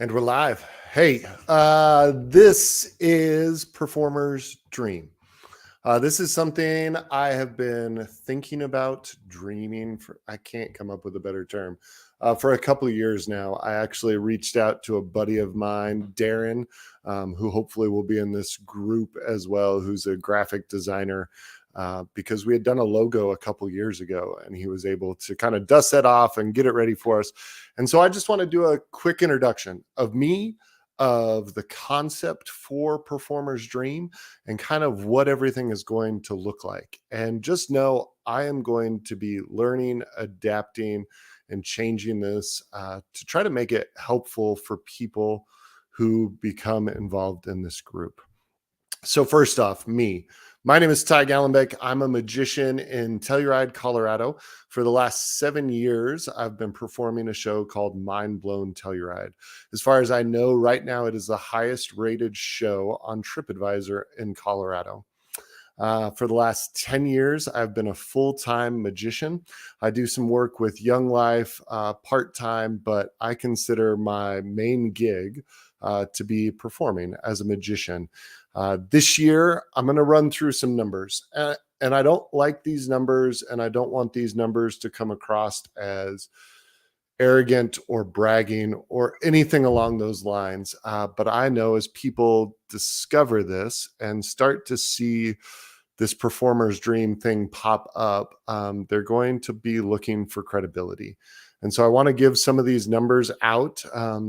And we're live. Hey, this is Performer's Dream. This is something I have been thinking about, dreaming for, I can't come up with a better term, for a couple of years now. I actually reached out to a buddy of mine, Darren, who hopefully will be in this group as well, who's a graphic designer. Because we had done a logo a couple years ago and he was able to kind of dust that off and get it ready for us. And so I just want to do a quick introduction of me, of the concept for Performer's Dream, and kind of what everything is going to look like. And just know I am going to be learning, adapting, and changing this to try to make it helpful for people who become involved in this group. So first off, me. My name is Ty Gallenbeck. I'm a magician in Telluride, Colorado. For the last 7 years, I've been performing a show called Mind Blown Telluride. As far as I know, right now, it is the highest rated show on TripAdvisor in Colorado. For the last 10 years, I've been a full-time magician. I do some work with Young Life part-time, but I consider my main gig to be performing as a magician. This year, I'm going to run through some numbers. And I don't like these numbers, and I don't want these numbers to come across as arrogant or bragging or anything along those lines. But I know as people discover this and start to see this Performer's Dream thing pop up, they're going to be looking for credibility. And so I want to give some of these numbers out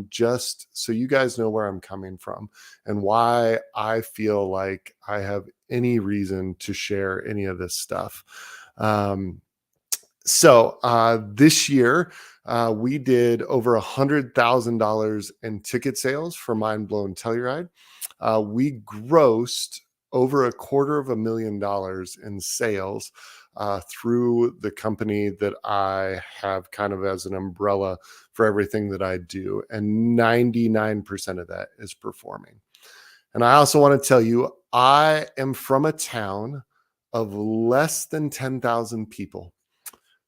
just so you guys know where I'm coming from and why I feel like I have any reason to share any of this stuff. So this year, we did over $100,000 in ticket sales for Mind Blown Telluride. We grossed over $250,000 in sales through the company that I have kind of as an umbrella for everything that I do. And 99% of that is performing. And I also want to tell you, I am from a town of less than 10,000 people.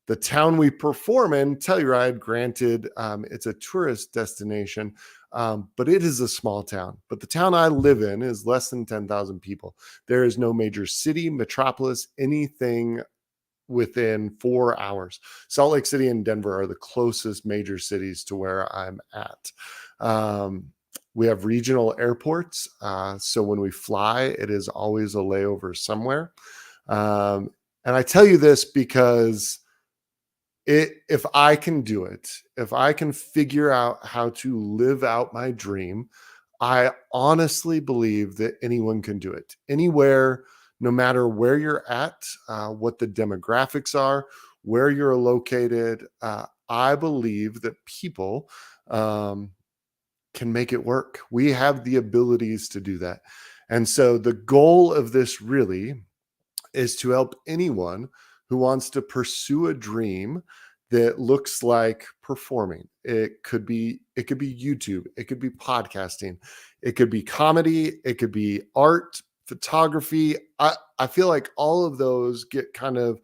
The town we perform in, Telluride, granted, it's a tourist destination, but it is a small town. But the town I live in is less than 10,000 people. There is no major city, metropolis, anything within 4 hours. Salt Lake City and Denver are the closest major cities to where I'm at. We have regional airports. So when we fly, it is always a layover somewhere. And I tell you this because if I can do it, if I can figure out how to live out my dream, I honestly believe that anyone can do it anywhere, no matter where you're at, what the demographics are, where you're located. I believe that people can make it work. We have the abilities to do that. And so the goal of this really is to help anyone who wants to pursue a dream that looks like performing. It could be YouTube, it could be podcasting, it could be comedy, it could be art, photography. I feel like all of those get kind of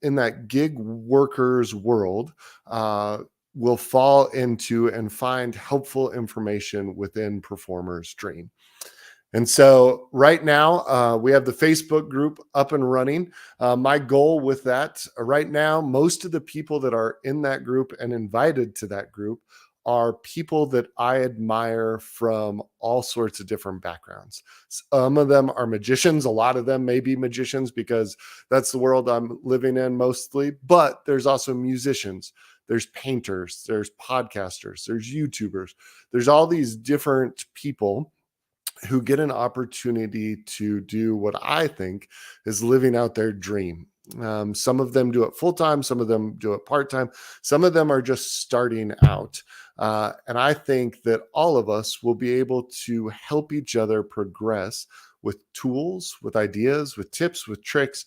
in that gig workers world, will fall into and find helpful information within Performer's Dream. And so right now, we have the Facebook group up and running. My goal with that right now, most of the people that are in that group and invited to that group are people that I admire from all sorts of different backgrounds. Some of them are magicians. A lot of them may be magicians because that's the world I'm living in mostly. But there's also musicians. There's painters. There's podcasters. There's YouTubers. There's all these different people who get an opportunity to do what I think is living out their dream. Some of them do it full time, some of them do it part time, some of them are just starting out. And I think that all of us will be able to help each other progress with tools, with ideas, with tips, with tricks,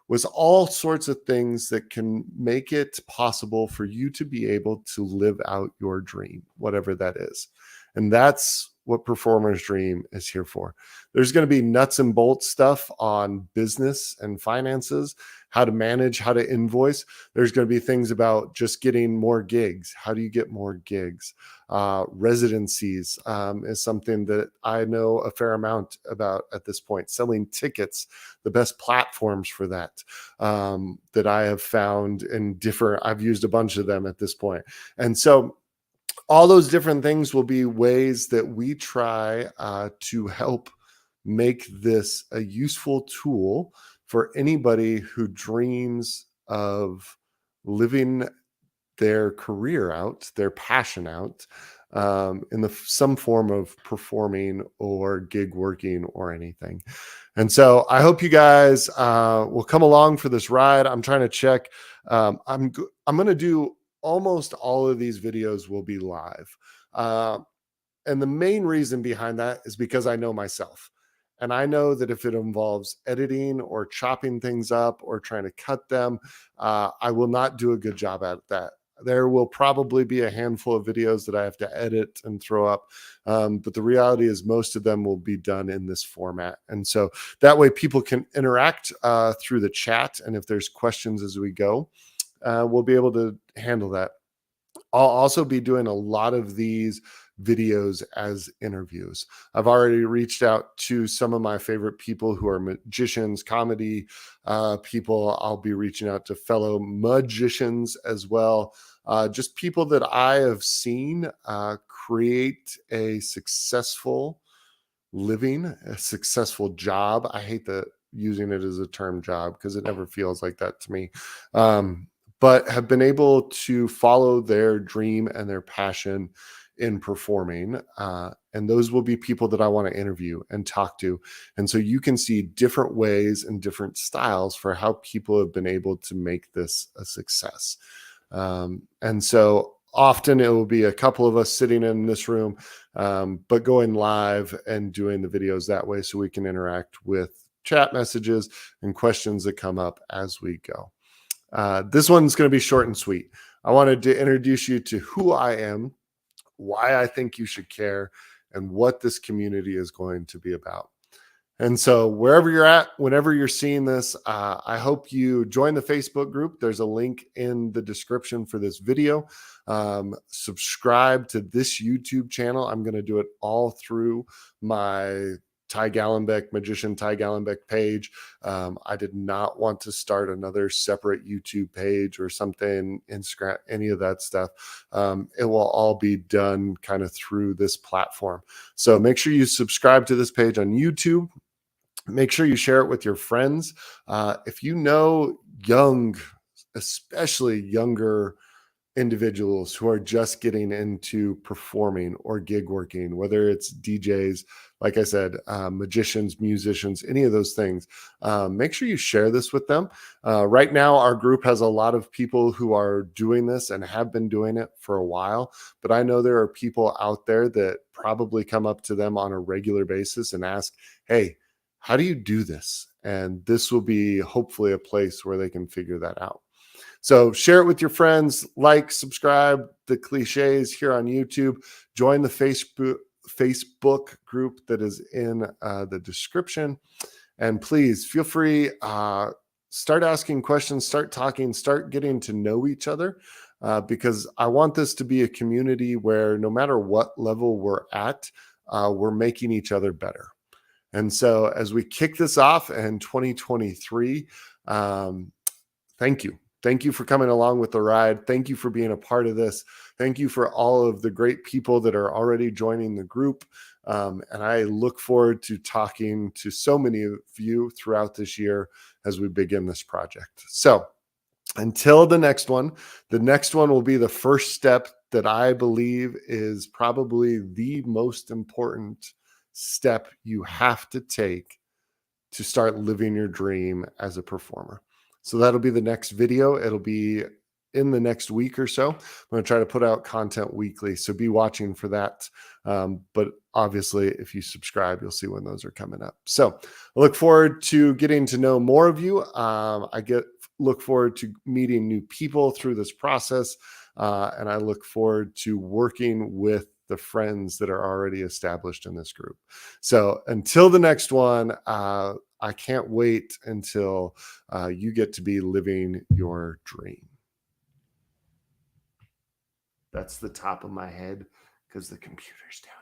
with all sorts of things that can make it possible for you to be able to live out your dream, whatever that is. And that's what Performer's Dream is here for. There's going to be nuts and bolts stuff on business and finances, how to manage, how to invoice. There's going to be things about just getting more gigs. How do you get more gigs? Residencies is something that I know a fair amount about at this point. Selling tickets, the best platforms for that that I have found in different, I've used a bunch of them at this point. And so all those different things will be ways that we try to help make this a useful tool for anybody who dreams of living their career out, their passion out, in some form of performing or gig working or anything. And so I hope you guys will come along for this ride. I'm trying to check. I'm going to do almost all of these videos will be live. And the main reason behind that is because I know myself. And I know that if it involves editing or chopping things up or trying to cut them, I will not do a good job at that. There will probably be a handful of videos that I have to edit and throw up. But the reality is most of them will be done in this format. And so that way people can interact through the chat. And if there's questions as we go, we'll be able to handle that. I'll also be doing a lot of these videos as interviews. I've already reached out to some of my favorite people who are magicians, comedy people. I'll be reaching out to fellow magicians as well. Just people that I have seen create a successful living, a successful job. I hate using it as a term job because it never feels like that to me. But have been able to follow their dream and their passion in performing. And those will be people that I want to interview and talk to. And so you can see different ways and different styles for how people have been able to make this a success. And so often it will be a couple of us sitting in this room, but going live and doing the videos that way so we can interact with chat messages and questions that come up as we go. This one's going to be short and sweet. I wanted to introduce you to who I am, why I think you should care, and what this community is going to be about. And so wherever you're at, whenever you're seeing this, I hope you join the Facebook group. There's a link in the description for this video. Subscribe to this YouTube channel. I'm going to do it all through my Ty Gallenbeck, Magician Ty Gallenbeck page. I did not want to start another separate YouTube page or something, Instagram, any of that stuff. It will all be done kind of through this platform. So make sure you subscribe to this page on YouTube. Make sure you share it with your friends. If you know young, especially younger individuals who are just getting into performing or gig working, whether it's DJs, like I said, magicians, musicians, any of those things, make sure you share this with them. Right now, our group has a lot of people who are doing this and have been doing it for a while, but I know there are people out there that probably come up to them on a regular basis and ask, hey, how do you do this? And this will be hopefully a place where they can figure that out. So share it with your friends, like, subscribe, the cliches here on YouTube, join the Facebook group that is in the description. And please feel free, start asking questions, start talking, start getting to know each other, because I want this to be a community where no matter what level we're at, we're making each other better. And so as we kick this off in 2023, thank you. Thank you for coming along with the ride. Thank you for being a part of this. Thank you for all of the great people that are already joining the group. And I look forward to talking to so many of you throughout this year as we begin this project. So until the next one will be the first step that I believe is probably the most important step you have to take to start living your dream as a performer. So that'll be the next video. It'll be in the next week or so. I'm going to try to put out content weekly, so be watching for that. But obviously, if you subscribe, you'll see when those are coming up. So I look forward to getting to know more of you. Look forward to meeting new people through this process. And I look forward to working with the friends that are already established in this group. So until the next one, I can't wait until you get to be living your dream. That's the top of my head because the computer's down